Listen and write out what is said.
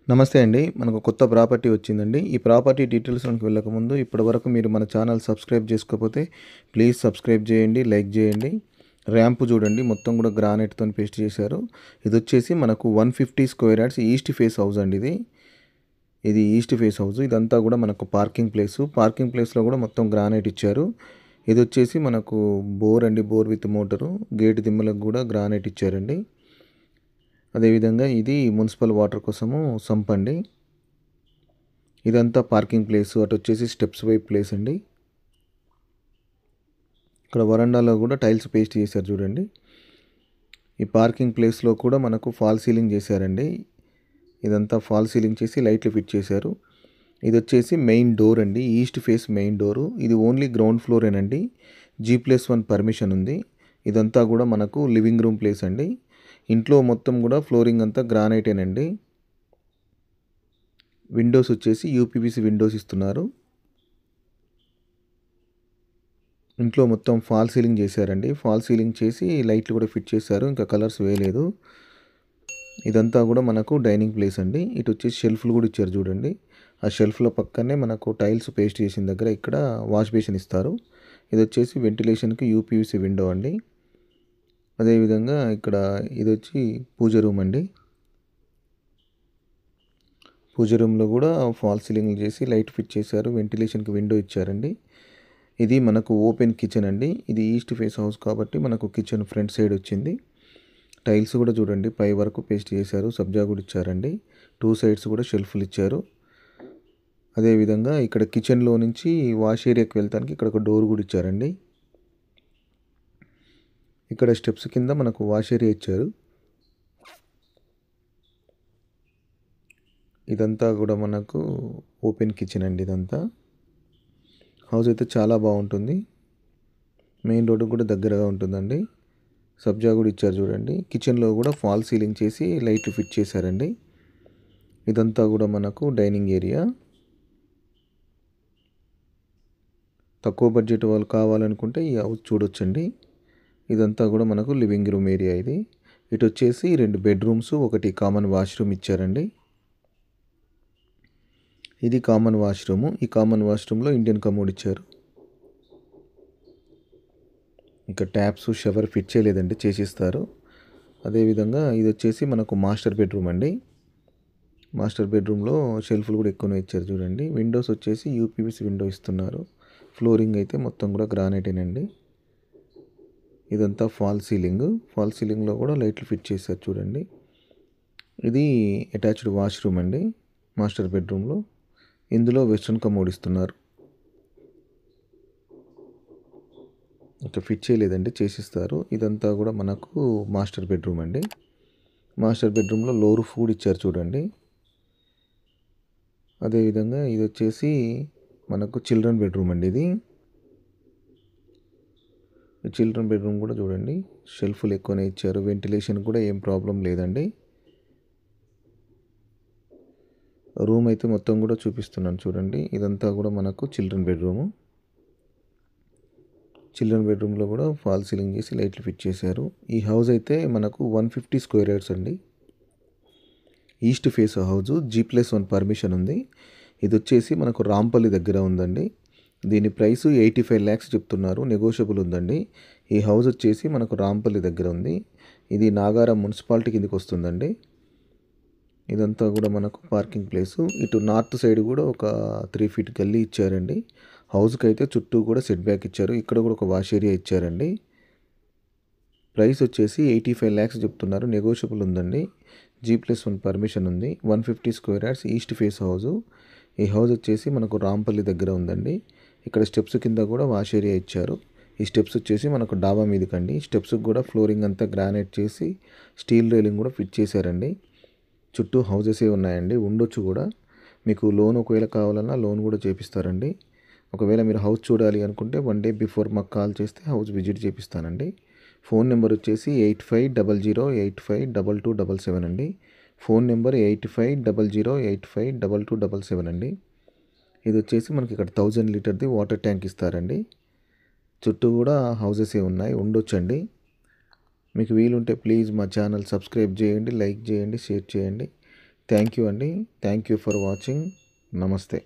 నమస్తే అండి. మనకు కొత్త ప్రాపర్టీ వచ్చిందండి. ఈ ప్రాపర్టీ డీటెయిల్స్‌లోకి వెళ్ళకముందు ఇప్పటివరకు మీరు మన ఛానల్ సబ్స్క్రైబ్ చేసుకోకపోతే ప్లీజ్ సబ్స్క్రైబ్ చేయండి, లైక్ చేయండి. ర్యాంప్ చూడండి మొత్తం కూడా గ్రానైట్‌తోని పేస్ట్ చేశారు. ఇదొచ్చేసి మనకు 150 square yards east face house అండి ఇది. ఇది ఈస్ట్ ఫేస్ హౌస్. ఇదంతా కూడా మనకు పార్కింగ్ ప్లేసు. పార్కింగ్ ప్లేస్‌లో కూడా మొత్తం గ్రానైట్ ఇచ్చారు. ఇదొచ్చేసి మనకు బోర్ అండి. Bore with motor. గేట్ దిమ్మలకు కూడా గ్రానైట్ ఇచ్చారండి. అదేవిధంగా ఇది మున్సిపల్ వాటర్ కోసము సంప్ అండి. ఇదంతా పార్కింగ్ ప్లేసు. అటు వచ్చేసి స్టెప్స్ వైపు ప్లేస్ అండి. ఇక్కడ వరండాలో కూడా టైల్స్ పేస్ట్ చేశారు చూడండి. ఈ పార్కింగ్ ప్లేస్లో కూడా మనకు ఫాల్ సీలింగ్ చేశారండి. ఇదంతా ఫాల్ సీలింగ్ చేసి లైట్లు ఫిట్ చేశారు. ఇది వచ్చేసి మెయిన్ డోర్ అండి. East face main door. ఇది ఓన్లీ గ్రౌండ్ ఫ్లోరేనండి. G+1 పర్మిషన్ ఉంది. ఇదంతా కూడా మనకు లివింగ్ రూమ్ ప్లేస్ అండి. ఇంట్లో మొత్తం కూడా ఫ్లోరింగ్ అంతా గ్రానైటేనండి. విండోస్ వచ్చేసి యూపీవీసీ విండోస్ ఇస్తున్నారు. ఇంట్లో మొత్తం ఫాల్ సీలింగ్ చేశారండి. ఫాల్ సీలింగ్ చేసి లైట్లు కూడా ఫిట్ చేశారు. ఇంకా కలర్స్ వేయలేదు. ఇదంతా కూడా మనకు డైనింగ్ ప్లేస్ అండి. ఇటు వచ్చేసి షెల్ఫ్లు కూడా ఇచ్చారు చూడండి. ఆ షెల్ఫ్ల పక్కనే మనకు టైల్స్ పేస్ట్ చేసిన దగ్గర ఇక్కడ వాష్ బేసిన్ ఇస్తారు. ఇది వచ్చేసి వెంటిలేషన్కి యూపీవీసీ విండో అండి. అదేవిధంగా ఇక్కడ ఇది వచ్చి పూజ రూమ్ అండి. పూజ రూమ్లో కూడా ఫాల్ సీలింగ్ చేసి లైట్ ఫిట్ చేశారు. వెంటిలేషన్కి విండో ఇచ్చారండి. ఇది మనకు ఓపెన్ కిచెన్ అండి. ఇది ఈస్ట్ ఫేస్ హౌస్ కాబట్టి మనకు కిచెన్ ఫ్రంట్ సైడ్ వచ్చింది. టైల్స్ కూడా చూడండి పై వరకు పేస్ట్ చేశారు. సబ్జా కూడా ఇచ్చారండి. 2 సైడ్స్ కూడా షెల్ఫ్లు ఇచ్చారు. అదేవిధంగా ఇక్కడ కిచెన్లో నుంచి వాష్ ఏరియాకి వెళ్తానికి ఇక్కడ ఒక డోర్ కూడా ఇచ్చారండి. ఇక్కడ స్టెప్స్ కింద మనకు వాష్ ఏరియా ఇచ్చారు. ఇదంతా కూడా మనకు ఓపెన్ కిచెన్ అండి. ఇదంతా హౌస్ అయితే చాలా బాగుంటుంది. మెయిన్ రోడ్డు కూడా దగ్గరగా ఉంటుందండి. సబ్జా కూడా ఇచ్చారు చూడండి. కిచెన్లో కూడా ఫాల్ సీలింగ్ చేసి లైట్లు ఫిట్ చేశారండి. ఇదంతా కూడా మనకు డైనింగ్ ఏరియా. తక్కువ బడ్జెట్ వాళ్ళు కావాలనుకుంటే ఈ హౌస్ చూడొచ్చండి. ఇదంతా కూడా మనకు లివింగ్ రూమ్ ఏరియా ఇది. ఇటు వచ్చేసి 2 బెడ్రూమ్స్, ఒకటి కామన్ వాష్రూమ్ ఇచ్చారండి. ఇది కామన్ వాష్రూము. ఈ కామన్ వాష్రూమ్లో ఇండియన్ కమోడ్ ఇచ్చారు. ఇంకా ట్యాప్స్ షవర్ ఫిట్ చేయలేదండి, చేసిస్తారు. అదేవిధంగా ఇది వచ్చేసి మనకు మాస్టర్ బెడ్రూమ్ అండి. మాస్టర్ బెడ్రూమ్లో షెల్ఫ్లు కూడా ఎక్కువనే ఇచ్చారు చూడండి. విండోస్ వచ్చేసి యూపీవీసీ విండో ఇస్తున్నారు. ఫ్లోరింగ్ అయితే మొత్తం కూడా గ్రానైటేనండి. ఇదంతా ఫాల్ సీలింగ్. ఫాల్ సీలింగ్లో కూడా లైట్లు ఫిట్ చేశారు చూడండి. ఇది అటాచ్డ్ వాష్రూమ్ అండి మాస్టర్ బెడ్రూమ్లో. ఇందులో వెస్ట్రన్ కమోడ్ ఇస్తున్నారు. ఇంకా ఫిట్ చేయలేదండి, చేసిస్తారు. ఇదంతా కూడా మనకు మాస్టర్ బెడ్రూమ్ అండి. మాస్టర్ బెడ్రూమ్లో లో రూఫ్ కూడా ఇచ్చారు చూడండి. అదేవిధంగా ఇది వచ్చేసి మనకు చిల్డ్రన్ బెడ్రూమ్ అండి. ఇది చిల్డ్రన్ బెడ్రూమ్ కూడా చూడండి. షెల్ఫ్లు ఎక్కువనే ఇచ్చారు. వెంటిలేషన్ కూడా ఏం ప్రాబ్లం లేదండి. రూమ్ అయితే మొత్తం కూడా చూపిస్తున్నాను చూడండి. ఇదంతా కూడా మనకు చిల్డ్రన్ బెడ్రూము. చిల్డ్రన్ బెడ్రూమ్లో కూడా ఫాల్ సీలింగ్ చేసి లైట్లు ఫిట్ చేశారు. ఈ హౌస్ అయితే మనకు 150 స్క్వేర్ యార్డ్స్ అండి. East face house. G+1 permission ఉంది. ఇది వచ్చేసి మనకు రాంపల్లి దగ్గర ఉందండి. దీని ప్రైస్ 85 lakhs చెప్తున్నారు. నెగోషియబుల్ ఉందండి. ఈ హౌస్ వచ్చేసి మనకు రాంపల్లి దగ్గర ఉంది. ఇది నాగారం మున్సిపాలిటీ కిందకి వస్తుందండి. ఇదంతా కూడా మనకు పార్కింగ్ ప్లేసు. ఇటు నార్త్ సైడ్ కూడా ఒక 3 feet గల్లీ ఇచ్చారండి. హౌస్కి అయితే చుట్టూ కూడా సెట్ బ్యాక్ ఇచ్చారు. ఇక్కడ కూడా ఒక వాష్ ఏరియా ఇచ్చారండి. ప్రైస్ వచ్చేసి 85 lakhs చెప్తున్నారు. నెగోషియబుల్ ఉందండి. G+1 పర్మిషన్ ఉంది. 150 square yards east face house. ఈ హౌస్ వచ్చేసి మనకు రాంపల్లి దగ్గర ఉందండి. ఇక్కడ స్టెప్స్ కింద కూడా వాష్ ఏరియా ఇచ్చారు. ఈ స్టెప్స్ వచ్చేసి మనకు డాబా మీదకండి. స్టెప్స్కి కూడా ఫ్లోరింగ్ అంతా గ్రానైట్ చేసి స్టీల్ రైలింగ్ కూడా ఫిట్ చేశారండి. చుట్టూ హౌసెసే ఉన్నాయండి. ఉండొచ్చు కూడా. మీకు లోన్ ఒకవేళ కావాలన్నా లోన్ కూడా చేపిస్తారండి. ఒకవేళ మీరు హౌస్ చూడాలి అనుకుంటే 1 day బిఫోర్ మాకు కాల్ చేస్తే హౌస్ విజిట్ చేపిస్తానండి. ఫోన్ నెంబర్ వచ్చేసి 8500852277 అండి. ఫోన్ నెంబర్ 8500852277 అండి. ఇది వచ్చేసి మనకి ఇక్కడ 1000 లీటర్ది వాటర్ ట్యాంక్ ఇస్తారండి. చుట్టూ కూడా హౌసెసే ఉన్నాయి. ఉండొచ్చండి. మీకు వీలుంటే ప్లీజ్ మా ఛానల్ సబ్స్క్రైబ్ చేయండి, లైక్ చేయండి, షేర్ చేయండి. థ్యాంక్ యూ అండి. Thank you for watching. నమస్తే.